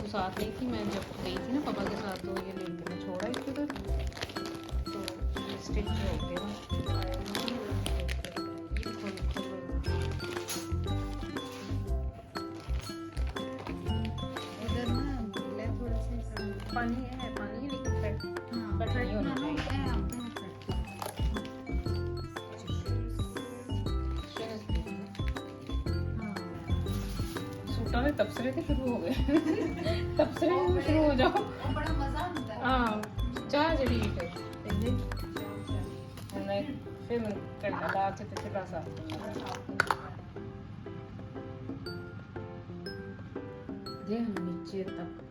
वो साथ नहीं थी, मैं जब गई थी ना पापा के साथ तो ये लेके मैं छोड़ा इसके उधर, तो स्टिच हो गया ये खोल इधर ना ले थोड़ा सा पानी है लेकिन बट नहीं होना चाहिए। सूटा में तबसरे के शुरू हो गए तबसरे में शुरू हो जाओ, बड़ा मजा आता है। हाँ चाह जड़ी फिर फिर करना बाद से फिर सा दे नीचे तक।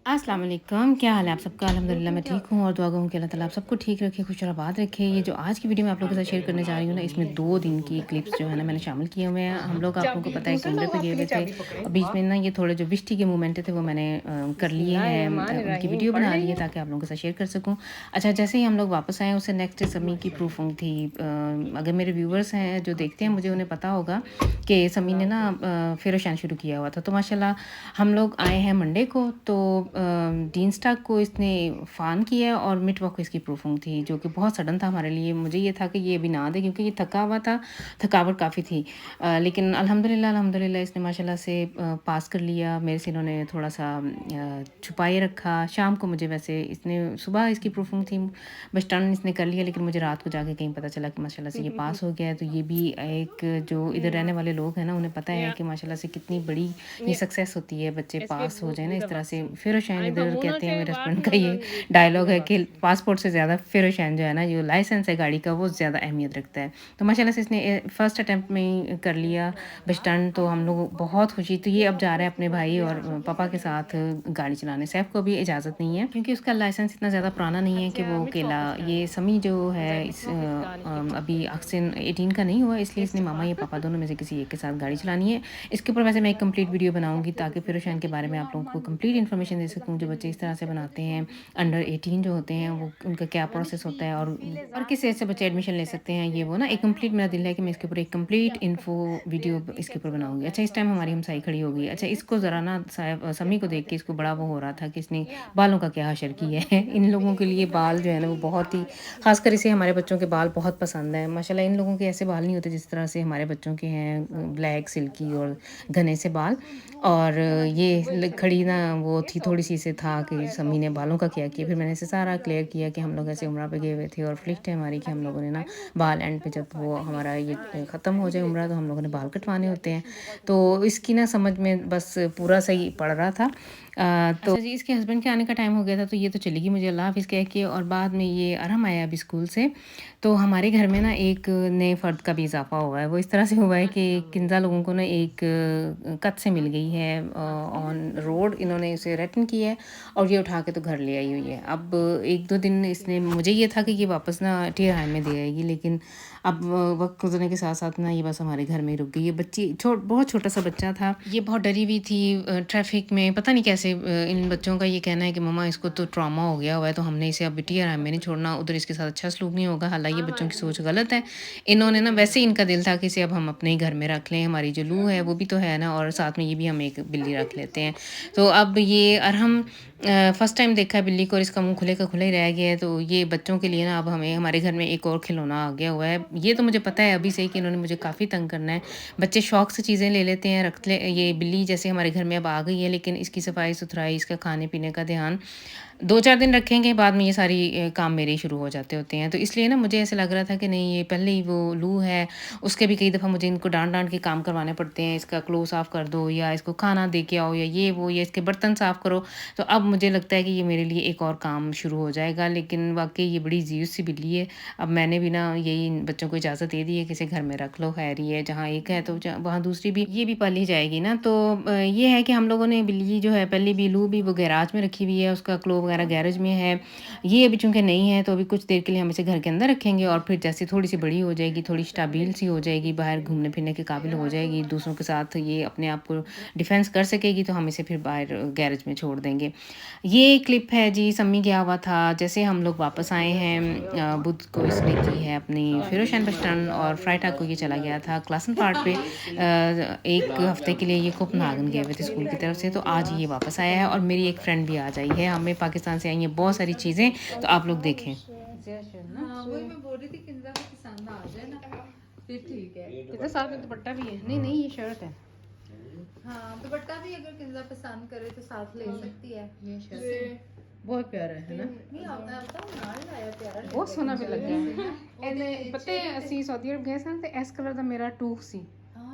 अस्सलाम वालेकुम, क्या हाल है आप सबका? अल्हम्दुलिल्लाह मैं ठीक हूँ और दुआ गो कि अल्लाह ताला आप सबको ठीक रखे, खुश और आबाद रखे। ये जो आज की वीडियो मैं आप लोगों के साथ शेयर करने जा रही हूँ ना, इसमें 2 दिन की क्लिप्स जो है ना मैंने शामिल किए हुए हैं। हम लोग आप लोगों को पता है कि उम्रे पे गए हुए थे और बीच में ना ये थोड़े जो बिश्ती के मोमेंट थे वो मैंने कर लिए हैं, उनकी वीडियो बना ली है ताकि आप लोगों के साथ शेयर कर सकूँ। अच्छा, जैसे ही हम लोग वापस आए उससे नेक्स्ट समी की प्रूफिंग थी। अगर मेरे व्यूवर्स हैं जो देखते हैं मुझे, उन्हें पता होगा कि समी ने ना फेरोशान शुरू किया हुआ था। तो माशाल्लाह हम लोग आए हैं मंडे को, तो डीन स्टाक को इसने फ़ान किया और मिटवॉक को इसकी प्रूफिंग थी, जो कि बहुत सडन था हमारे लिए। मुझे ये था कि ये अभी ना दे क्योंकि ये थका हुआ था, थकावट काफ़ी थी। लेकिन अल्हम्दुलिल्लाह इसने माशाल्लाह से पास कर लिया। मेरे से इन्होंने थोड़ा सा छुपाए रखा। शाम को मुझे, वैसे इसने सुबह इसकी प्रूफिंग थी, बस टर्न इसने कर लिया, लेकिन मुझे रात को जाके कहीं पता चला कि माशाल्लाह से ये पास हो गया है। तो ये भी एक जो इधर रहने वाले लोग हैं ना, उन्हें पता है कि माशाल्लाह से कितनी बड़ी ये सक्सेस होती है, बच्चे पास हो जाए ना इस तरह से। फेरोशान इधर कहते हैं, मेरे हस्बैंड का ये डायलॉग है कि पासपोर्ट से ज़्यादा फेरोशान जो है ना, जो लाइसेंस है गाड़ी का, वो ज़्यादा अहमियत रखता है। तो माशाल्लाह से इसने फर्स्ट अटैम्प्ट में ही कर लिया बस टर्न। तो हम लोग बहुत खुशी। तो ये अब जा रहा है अपने भाई और पापा के साथ गाड़ी चलाने। सैफ को भी इजाज़त नहीं है क्योंकि उसका लाइसेंस इतना ज़्यादा पुराना नहीं है कि वो अकेला, ये समी जो है इस अभी अक्सन 18 का नहीं हुआ, इसलिए इसने मामा या पापा दोनों में से किसी एक के साथ गाड़ी चलानी है। इसके ऊपर वैसे मैं एक कंप्लीट वीडियो बनाऊंगी ताकि फेरोशान के बारे में आप लोगों को कंप्लीट इन्फॉर्मेशन दे सकूं। जो बच्चे इस तरह से बनाते हैं, अंडर 18 जो होते हैं, वो उनका क्या प्रोसेस होता है और किस एज से बच्चे एडमिशन ले सकते हैं, ये वो ना एक कंप्लीट, मेरा दिल है कि मैं इसके ऊपर एक कंप्लीट इन्फो वीडियो इसके ऊपर बनाऊंगी। अच्छा, इस टाइम हमारी हमसाई खड़ी हो गई। अच्छा, इसको ज़रा ना समी को देख के इसको बड़ा वो हो रहा था कि इसने बालों का क्या हशर किया है। इन लोगों के लिए बाल जो है ना वो बहुत ही, खासकर इसे हमारे बच्चों के बाल बहुत पसंद है। माशाल्लाह इन लोगों के ऐसे बाल नहीं होते जिस तरह से हमारे बच्चों के हैं, ब्लैक सिल्की और घने से बाल। और ये खड़ी ना वो थी, थोड़ी सी से था कि समी ने बालों का क्या किया। फिर मैंने इसे सारा क्लियर किया कि हम लोग ऐसे उम्रा पे गए हुए थे और फ्लिक्ट है हमारी कि हम लोगों ने ना बाल एंड पे, जब वो हमारा ये ख़त्म हो जाए उम्रा, तो हम लोगों ने बाल कटवाने होते हैं। तो इसकी ना समझ में बस पूरा सही पड़ रहा था। तो अच्छा जी, इसके हस्बैंड के आने का टाइम हो गया था, तो ये तो चली गई मुझे अल्लाह हाफ़िज़ कह के। और बाद में ये अरहम आया अभी स्कूल से। तो हमारे घर में ना एक नए फ़र्द का भी इज़ाफ़ा हुआ है। वो इस तरह से हुआ है कि किन्जा लोगों को ना एक कत से मिल गई है ऑन रोड, इन्होंने इसे रिटर्न किया है और ये उठा के तो घर ले आई हुई है। अब 1-2 दिन इसने, मुझे ये था कि ये वापस ना टियर हाई में दे आएगी, लेकिन अब वक्त गुजरने के साथ साथ ना ये बस हमारे घर में ही रुक गई। ये बच्ची बहुत छोटा सा बच्चा था, ये बहुत डरी हुई थी ट्रैफिक में। पता नहीं कैसे इन बच्चों का ये कहना है कि मम्मा इसको तो ट्रॉमा हो गया हुआ है, तो हमने इसे अब टियर हाई में नहीं छोड़ना, उधर इसके साथ अच्छा सलूक नहीं होगा। हालांकि बच्चों की सोच गलत है। इन्होंने ना, वैसे ही इनका दिल था कि इसे अब हम अपने ही घर में रख लें, हमारी जो लू है वो भी तो है ना, और साथ में ये भी हम एक बिल्ली रख लेते हैं। तो अब ये अरहम फर्स्ट टाइम देखा है बिल्ली को और इसका मुंह खुले का खुला ही रह गया है। तो ये बच्चों के लिए ना अब हमें हमारे घर में एक और खिलौना आ गया हुआ है। ये तो मुझे पता है अभी से ही कि इन्होंने मुझे काफ़ी तंग करना है। बच्चे शौक से चीज़ें ले लेते हैं, रख ले। ये बिल्ली जैसे हमारे घर में अब आ गई है, लेकिन इसकी सफाई सुथराई, इसका खाने पीने का ध्यान 2-4 दिन रखेंगे, बाद में ये सारी काम मेरे ही शुरू हो जाते होते हैं। तो इसलिए ना मुझे ऐसे लग रहा था कि नहीं, ये पहले ही वो लू है, उसके भी कई दफ़ा मुझे इनको डांट के काम करवाने पड़ते हैं। इसका क्लो साफ़ कर दो, या इसको खाना दे के आओ, या ये वो, या इसके बर्तन साफ़ करो। तो अब मुझे लगता है कि ये मेरे लिए एक और काम शुरू हो जाएगा। लेकिन वाकई ये बड़ी ज़ीज़ सी बिल्ली है। अब मैंने भी ना यही बच्चों को इजाज़त दे दी है कि इसे घर में रख लो, खैर ही है, जहाँ एक है तो वहाँ दूसरी भी, ये भी पाली जाएगी ना। तो ये है कि हम लोगों ने बिल्ली जो है, पहले भी लू भी वो गैराज में रखी हुई है, उसका क्लो वगैरह गैरेज में है। ये अभी चूँकि नई है तो अभी कुछ देर के लिए हम इसे घर के अंदर रखेंगे और फिर जैसे थोड़ी-सी बड़ी हो जाएगी, थोड़ी स्टेबल सी हो जाएगी, बाहर घूमने-फिरने के काबिल हो जाएगी, दूसरों के साथ ये अपने आप को डिफेंस कर सकेगी, तो हम इसे फिर बाहर गैरेज में छोड़ देंगे। ये क्लिप है जी, सम्मी गया हुआ था। जैसे हम लोग वापस आए हैं बुध को इसने की है अपनी फिरोशान बस्टन और फ्राइडे को ये चला गया था क्लासन पार्ट पे 1 हफ्ते के लिए ये कोपनहेगन गए हुए थे स्कूल की तरफ से, तो आज ये वापस आया है और मेरी एक फ्रेंड भी आज आई है। हमें पाकिस्तान से आई हैं बहुत सारी चीज़ें, तो आप लोग देखें। हाँ वही मैं बोल रही थी किंदा को पसंद आ जाए ना फिर ठीक है। कितना साथ में दुपट्टा भी है? नहीं ये शर्ट है। हाँ दुपट्टा भी अगर किंदा पसंद करे तो साथ ले सकती है। ये शर्ट बहुत प्यारा है ना, नहीं आता ਨਾਲ ਲਾਇਆ ਪਿਆਰਾ ਬਹੁਤ ਸੋਹਣਾ ਵੀ ਲੱਗਾ ਇਹਨੇ। ਪਤਾ ਹੈ ਅਸੀਂ ਸਾਊਦੀ ਅਰਬ ਗਏ ਸਨ ਤੇ ਇਸ ਕਲਰ ਦਾ ਮੇਰਾ ਟੂਫ ਸੀ,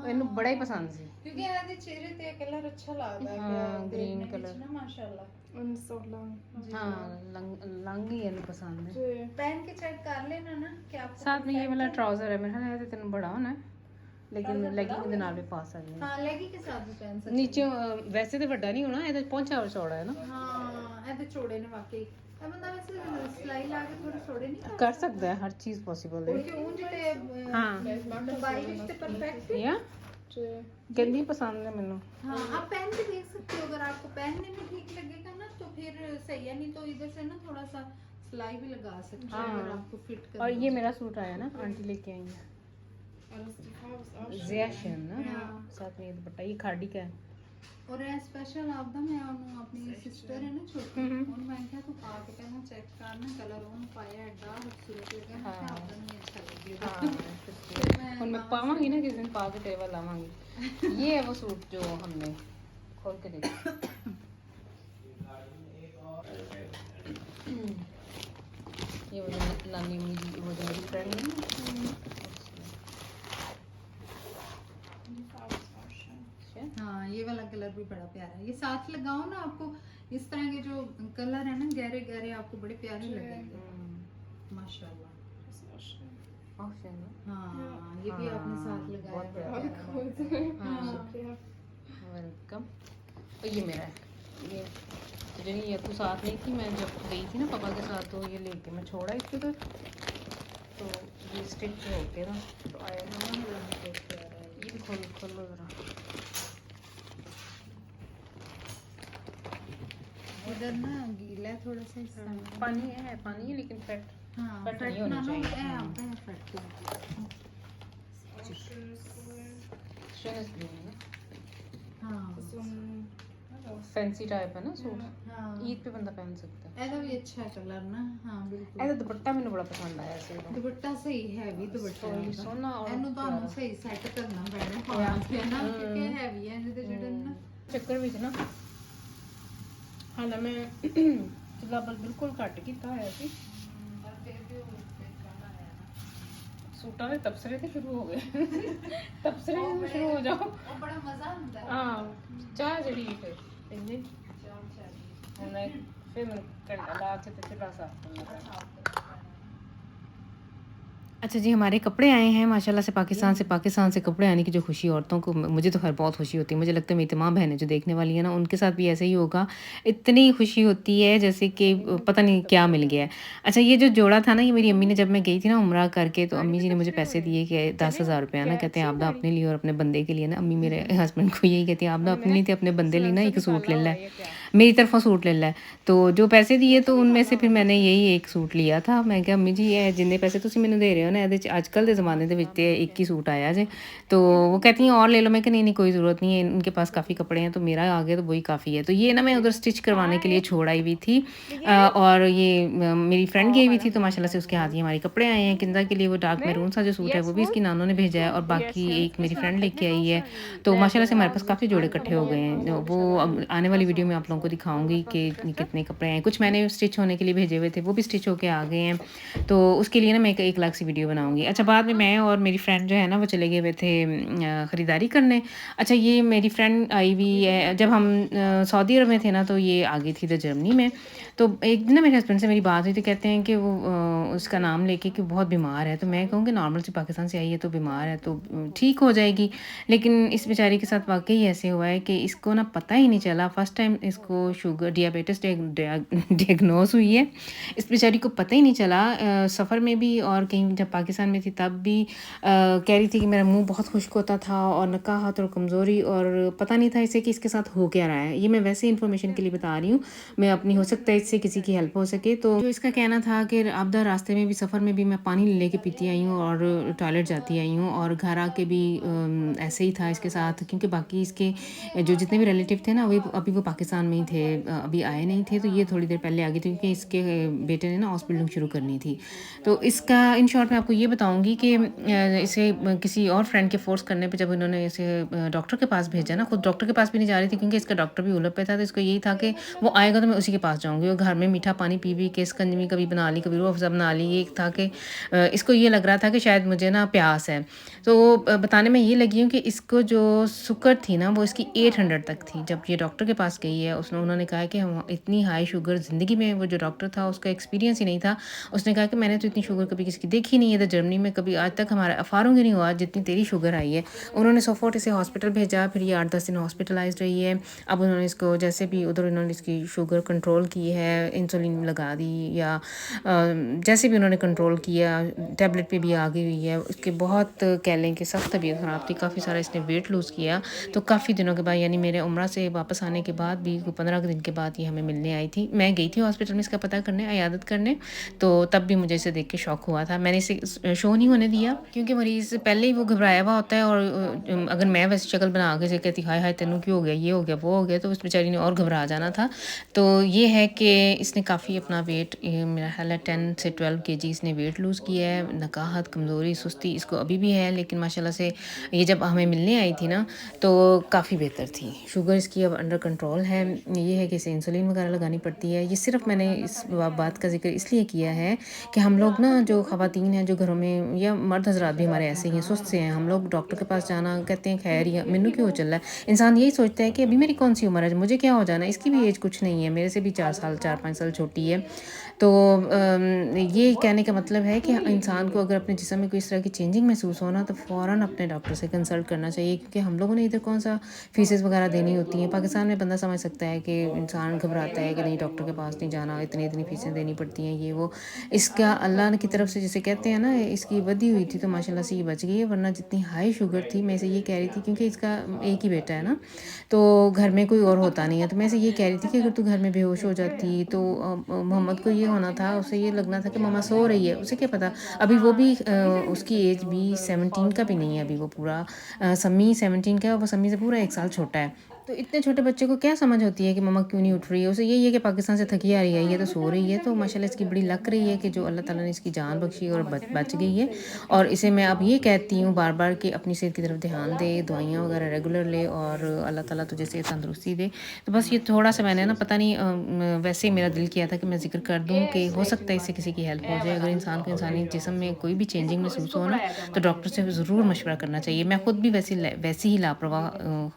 ਇਹਨੂੰ ਬੜਾ ਹੀ ਪਸੰਦ ਸੀ ਕਿਉਂਕਿ ਇਹਦੇ ਚਿਹਰੇ ਤੇ ਕਲਰ ਅੱਛਾ ਲੱਗਦਾ ਹੈ। ਹਾਂ ਗ੍ਰੀਨ ਕਲਰ ਨਾ ਮਾਸ਼ਾਅੱਲਾ हाँ लंग ही ਇਹਨੂੰ पसंद है। पहन के चेक कर लेना ना कि आपको साथ में ये वाला ट्राउजर है, मेरे ख्याल है तेन बड़ा होना है लेकिन लेगिंग ਦੇ ਨਾਲ ਵੀ ਪਾ ਸਕਦੇ ਹਾਂ। हाँ लेगी के साथ भी पहन सकते नीचे वैसे तो ਵੱਡਾ ਨਹੀਂ ਹੋਣਾ, ਇਹਦਾ ਪਹੁੰਚਾ और चौड़ा है ना। हाँ ਇਹਦੇ ਚੌੜੇ ਨੇ ਵਾਕਈ। ਇਹ ਬੰਦਾ ਵੈਸੇ ਸਿਲਾਈ ਲਾ ਕੇ ਥੋੜੇ ਛੋੜੇ ਨਹੀਂ कर सकता है, हर चीज पॉसिबल है। ਕਿ ਉਂਝ ਤੇ हाँ ਲੰਬਾਈ ਵਿੱਚ ਤੇ परफेक्ट या गंदी पसंद है मैनू। हाँ आप पहन के देख सकते हो, अगर आपको पहनने में ठीक लगेगा ना तो फिर सही है, नहीं तो इधर से ना थोड़ा सा सिलाई भी लगा सकते हो अगर आपको फिट करना। और ये मेरा सूट आया ना, आंटी लेके आई है ज़ियाशन ना, साथ में ये दुपट्टा, ये खाड़ी का है। और ਇਹ ਸਪੈਸ਼ਲ ਆਪਦਾ ਮੈਂ ਉਹਨੂੰ ਆਪਣੀ ਸਿਸਟਰ ਹੈ ਨਾ ਛੋਟੀ, ਉਹਨੂੰ ਮੈਂ ਕਿਹਾ ਤੂੰ ਪਾ ਕੇ ਪਹਿਲਾਂ ਚੈੱਕ ਕਰ ਨਾ ਕਲਰ, ਉਹਨੂੰ ਪਾਇਆ ਐਡਾ ਖੂਬਸੂਰਤ ਲੱਗਾ ਨਾ ਕਿ ਆਪਦਾ ਨਹੀਂ ਅੱਛਾ ਲੱਗੇਗਾ। और मैं पावांगी ना किस दिन पा के टेबल लावांगी। ये है वो सूट जो हमने खोल के देखा। ये वो नानी मेरी वो जो मेरी फ्रेंड है ना, हाँ ये वाला कलर भी बड़ा प्यारा है। ये साथ लगाओ ना, आपको इस तरह के जो कलर है ना गहरे गहरे आपको बड़े प्यारे लगेंगे माशाल्लाह। हाँ ये भी आपने साथ लगाया वेलकम। और ये मेरा है, ये तो जब ये तो साथ नहीं थी, मैं जब गई थी ना पापा के साथ तो ये लेके मैं छोड़ा इसको, तो ये स्टिच होके ना तो आया था ना, ये भी खोल लो ज़रा। इधर ना गीला है थोड़ा सा हिस्सा। पानी है लेकिन फैट हाँ फट नहीं फट होना ना हो, चाहिए। ए आप है फट के। स्ट्रेनलेस ग्रीन है ना, हाँ फैंसी टाइप है ना सूट, हाँ ईद पे बंदा पहन सकता है। ਇਹਦਾ ਵੀ ਅੱਛਾ ਕਲਰ ਨਾ। हाँ बिल्कुल ਇਹਦਾ ਦੁਪੱਟਾ ਮੈਨੂੰ ਬੜਾ ਪਸੰਦ ਆਇਆ ਸੀ। ਦੁਪੱਟਾ ਸਹੀ ਹੈਵੀ ਦੁਪੱਟਾ ਹੈ ਇਹਦਾ। ਸੋਹਣਾ ਔਰ ਇਹਨੂੰ ਤੁਹਾਨੂੰ ਸਹੀ ਸੈੱਟ ਕਰਨਾ ਪੈਣਾ ਪਾਉਣ ਤੇ ਨਾ, ਕਿਉਂਕਿ ਹੈਵੀ ਹੈ ਇਹਦੇ ਜਿਹੜੇ ਨਾ। ਚੱਕਰ ਵਿੱਚ ਨਾ ਹਾਲੇ ਮੈਂ ਚੁੱਲ੍ਹਾ ਬਿਲਕੁਲ ਘੱਟ ਕੀਤਾ ਹੋਇਆ ਸੀ। सूटा ਦੇ ਤਬਸਰੇ ਤੇ ਸ਼ੁਰੂ ਹੋ ਗਏ। ਤਬਸਰੇ ਤੋਂ ਸ਼ੁਰੂ ਹੋ ਜਾਓ। ਉਹ ਬੜਾ ਮਜ਼ਾ ਹੁੰਦਾ ਹੈ। ਹਾਂ ਚਾਹ ਜਿਹੜੀ ਫਿਰ ਇੰਨੇ ਹੁਣ ਫਿਰ ਮੈਂ ਘੰਟਾ ਲਾ ਕੇ ਤੇ ਚੁੱਲ੍ਹਾ ਸਾਫ਼ ਕਰਨਾ ਪੈਣਾ। अच्छा जी, हमारे कपड़े आए हैं माशाल्लाह से पाकिस्तान से कपड़े आने की जो खुशी औरतों को, मुझे तो खैर बहुत खुशी होती है। मुझे लगता है मेरी तमाम बहनें जो देखने वाली हैं ना, उनके साथ भी ऐसे ही होगा। इतनी खुशी होती है जैसे कि पता नहीं क्या मिल गया है। अच्छा ये जो जोड़ा था ना, ये मेरी अम्मी ने, जब मैं गई थी ना उम्रा करके, तो अम्मी जी ने मुझे पैसे दिए कि 10,000 रुपया ना, कहते हैं आपदा अपने लिए और अपने बंदे के लिए ना। अम्मी मेरे हस्बैंड को यही कहती है आपदा अपने लिए थे, अपने बंदे लिए ना एक सूट ले ला, मेरी तरफों सूट ले ला। तो जो पैसे दिए तो उनमें से फिर मैंने यही एक सूट लिया था। मैं क्या अम्मी जी ये जिन्ने पैसे तुम मैंने दे रहे हो ना, ये अजकल के ज़माने के विच एक ही सूट आया जे। तो वो कहती हैं और ले लो। मैं नहीं कोई ज़रूरत नहीं है, इनके पास काफ़ी कपड़े हैं, तो मेरा आ गया तो वही काफ़ी है। तो ये ना मैं उधर स्टिच करवाने के लिए छोड़ आई हुई थी और ये मेरी फ्रेंड गई हुई थी, तो माशाल्लाह से उसके हाथ ही हमारे कपड़े आए हैं। किंदा के लिए वो डार्क मैरून सा जो सूट है वो भी इसकी नानों ने भेजा है, और बाकी एक मेरी फ्रेंड लेके आई है। तो माशाल्लाह से हमारे पास काफ़ी जोड़े इकट्ठे हो गए हैं। वो अब आने वाली वीडियो में आप लोगों को दिखाऊंगी कि कितने कपड़े हैं। कुछ मैंने स्टिच होने के लिए भेजे हुए थे, वो भी स्टिच होके आ गए हैं। तो उसके लिए ना मैं एक अलग सी वीडियो बनाऊंगी। अच्छा बाद में मैं और मेरी फ्रेंड जो है ना वो चले गए हुए थे ख़रीदारी करने। अच्छा ये मेरी फ्रेंड आई हुई है, जब हम सऊदी अरब में थे ना तो ये आ गई थी इधर जर्मनी में। तो एक दिन ना मेरे हस्बैंड से मेरी बात हुई, तो कहते हैं कि वो उसका नाम लेके कि बहुत बीमार है। तो मैं कहूँ कि नॉर्मल से पाकिस्तान से आई है तो बीमार है तो ठीक हो जाएगी, लेकिन इस बेचारी के साथ वाकई ऐसे हुआ है कि इसको ना पता ही नहीं चला। फर्स्ट टाइम इसको इसको शुगर डियाबिटिस डिagनोस हुई है। इस बेचारी को पता ही नहीं चला। सफ़र में भी और कहीं जब पाकिस्तान में थी तब भी कह रही थी कि मेरा मुंह बहुत खुश्क होता था और नकाहत और कमज़ोरी, और पता नहीं था इसे कि इसके साथ हो क्या रहा है। ये मैं वैसे इन्फॉर्मेशन के लिए बता रही हूँ, मैं अपनी हो सकता है इससे किसी की हेल्प हो सके। तो जो इसका कहना था कि आपदा रास्ते में भी सफ़र में भी मैं पानी लेके पीती आई हूँ और टॉयलेट जाती आई हूँ, और घर आके भी ऐसे ही था इसके साथ, क्योंकि बाकी इसके जो जितने भी रिलेटिव थे ना, अभी वो पाकिस्तान में ही थे, अभी आए नहीं थे। तो ये थोड़ी देर पहले आ गई थी क्योंकि इसके बेटे ने ना हॉस्पिटल शुरू करनी थी। तो इसका इन शॉर्ट मैं आपको ये बताऊंगी कि इसे किसी और फ्रेंड के फोर्स करने पे जब इन्होंने इसे डॉक्टर के पास भेजा ना, खुद डॉक्टर के पास भी नहीं जा रही थी क्योंकि इसका डॉक्टर भी उलट पे था। तो इसको यही था कि वो आएगा तो मैं उसी के पास जाऊंगी, और घर में मीठा पानी पी पी के स्कंजमी कभी बना ली, कभी रूह अफ़ज़ा बना ली। ये था कि इसको ये लग रहा था कि शायद मुझे ना प्यास है। तो बताने में ये लगी हूँ कि इसको जो शुगर थी ना वो इसकी 800 तक थी। जब ये डॉक्टर के पास गई है, उन्होंने कहा कि हम इतनी हाई शुगर ज़िंदगी में, वो जो डॉक्टर था उसका एक्सपीरियंस ही नहीं था। उसने कहा कि मैंने तो इतनी शुगर कभी किसी की देखी नहीं है, तो जर्मनी में कभी आज तक हमारा अफारों की नहीं हुआ जितनी तेरी शुगर आई है। उन्होंने सोफोर्ट इसे हॉस्पिटल भेजा, फिर ये 8-10 दिन हॉस्पिटलाइज रही है। अब उन्होंने इसको जैसे भी उधर इन्होंने इसकी शुगर कंट्रोल की है, इंसुलिन लगा दी या जैसे भी उन्होंने कंट्रोल किया, टैबलेट पे भी आ गई हुई है। उसके बहुत कह लें कि सख्त तबीयत ख़राब थी, काफ़ी सारा इसने वेट लूज़ किया। तो काफ़ी दिनों के बाद, यानी मेरे उम्रा से वापस आने के बाद भी 15 दिन के बाद ये हमें मिलने आई थी। मैं गई थी हॉस्पिटल में इसका पता करने, अयादत करने, तो तब भी मुझे इसे देख के शौक हुआ था। मैंने इसे शो नहीं होने दिया क्योंकि मरीज़ पहले ही वो घबराया हुआ होता है, और अगर मैं वैसे शक्ल बना के से कहती हाय हाय तेनू क्यों हो गया, ये हो गया, वो हो गया, तो उस बेचारी ने और घबरा जाना था। तो ये है कि इसने काफ़ी अपना वेट, मेरा ख्याल है 10 से 12 kg इसने वेट लूज़ किया है। नकाहत, कमज़ोरी, सुस्ती इसको अभी भी है, लेकिन माशाल्लाह से ये जब हमें मिलने आई थी ना तो काफ़ी बेहतर थी। शुगर इसकी अब अंडर कंट्रोल है। ये है कि इसे इंसुलिन वगैरह लगानी पड़ती है। ये सिर्फ मैंने इस बात का जिक्र इसलिए किया है कि हम लोग ना, जो ख़वातीन हैं जो घरों में, या मर्द हज़रात भी हमारे ऐसे ही हैं, सुस्त से हैं, हम लोग डॉक्टर के पास जाना कहते हैं खैर या मैनू क्यों चल रहा है। इंसान यही सोचता है कि अभी मेरी कौन सी उम्र है, मुझे क्या हो जाना, इसकी भी एज कुछ नहीं है, मेरे से भी 4-5 साल छोटी है। तो ये कहने का मतलब है कि इंसान को अगर अपने जिस्म में कोई इस तरह की चेंजिंग महसूस हो ना, तो फ़ौरन अपने डॉक्टर से कंसल्ट करना चाहिए, क्योंकि हम लोगों ने इधर कौन सा फीसेस वगैरह देनी होती हैं। पाकिस्तान में बंदा समझ सकता है कि इंसान घबराता है कि नहीं डॉक्टर के पास नहीं जाना, इतनी इतनी फ़ीसें देनी पड़ती हैं, ये वो। इसका अल्लाह की तरफ से जिसे कहते हैं ना, इसकी वधी हुई थी तो माशाल्लाह से ये बच गई है, वरना जितनी हाई शुगर थी, मैं इसे ये कह रही थी क्योंकि इसका एक ही बेटा है ना, तो घर में कोई और होता नहीं है, तो मैं इसे ये कह रही थी कि अगर तू घर में बेहोश हो जाती तो मोहम्मद को ये होना था, उसे ये लगना था कि मम्मा सो रही है, उसे क्या पता। अभी वो भी उसकी एज भी 17 का भी नहीं है, अभी वो पूरा सम्मी 17 का है, वो सम्मी से पूरा 1 साल छोटा है। तो इतने छोटे बच्चे को क्या समझ होती है कि मम्मा क्यों नहीं उठ रही है। उसे यही है कि पाकिस्तान से थकी आ रही है, ये तो सो रही है। तो माशाल्लाह इसकी बड़ी लक रही है कि जो अल्लाह ताला ने इसकी जान बख्शी और बच गई है। और इसे मैं अब ये कहती हूँ बार बार कि अपनी सेहत की तरफ ध्यान दे, दवाइयाँ वगैरह रेगुलर ले, और अल्लाह ताला तुझे सेहत तंदुरुस्ती दे। तो बस ये थोड़ा सा मैंने ना, पता नहीं वैसे ही मेरा दिल किया था कि मैं जिक्र कर दूँ कि हो सकता है इससे किसी की हेल्प हो जाए। अगर इंसान को इंसानी जिस्म में कोई भी चेंजिंग महसूस हो ना, तो डॉक्टर से ज़रूर मशवरा करना चाहिए। मैं खुद भी वैसी ही लापरवाह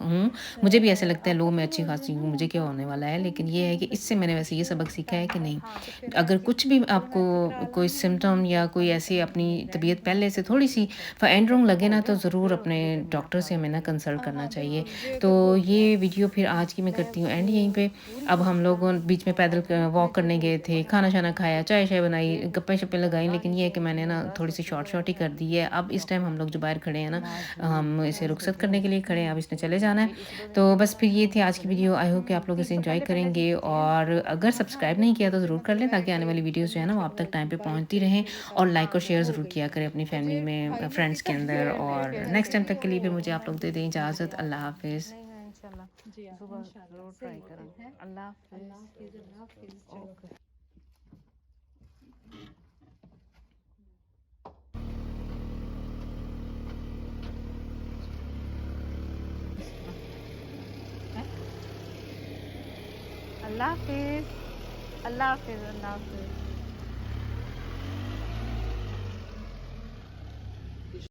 हूँ, मुझे भी ऐसे लगता है लो मैं अच्छी खासी हूँ, मुझे क्या होने वाला है। लेकिन ये है कि इससे मैंने वैसे ये सबक सीखा है कि नहीं, अगर कुछ भी आपको कोई सिम्टम या कोई ऐसी अपनी तबीयत पहले से थोड़ी सी एंड्रोंग लगे ना, तो ज़रूर अपने डॉक्टर से हमें ना कंसल्ट करना चाहिए। तो ये वीडियो फिर आज की मैं करती हूँ एंड यहीं पे। अब हम लोग बीच में पैदल वॉक करने गए थे, खाना शाना खाया, चाय शाय बनाई, गप्पे शप्पे लगाई, लेकिन ये है कि मैंने ना थोड़ी सी शॉर्ट ही कर दी है। अब इस टाइम हम लोग जो बाहर खड़े हैं ना, हम इसे रुखसत करने के लिए खड़े हैं, अब इसने चले जाना है। तो बस फिर ये थी आज की वीडियो। आई होप कि आप लोग इसे एंजॉय करेंगे, और अगर सब्सक्राइब नहीं किया तो ज़रूर कर लें, ताकि आने वाली वीडियोस जो है ना वो आप तक टाइम पे पहुंचती रहें। और लाइक और शेयर ज़रूर किया करें अपनी फैमिली में, फ्रेंड्स के अंदर। और नेक्स्ट टाइम तक के लिए फिर मुझे आप लोग दे दें इजाज़त। अल्लाह हाफिज़। जी हाँ, इंशाल्लाह सही बात है। अल्लाह अल्लाह हाफिज़, अल्लाह हाफिज़। चलो। अल्लाह हाफिज़। अल्लाह हाफिज़। अल्लाह हाफिज़।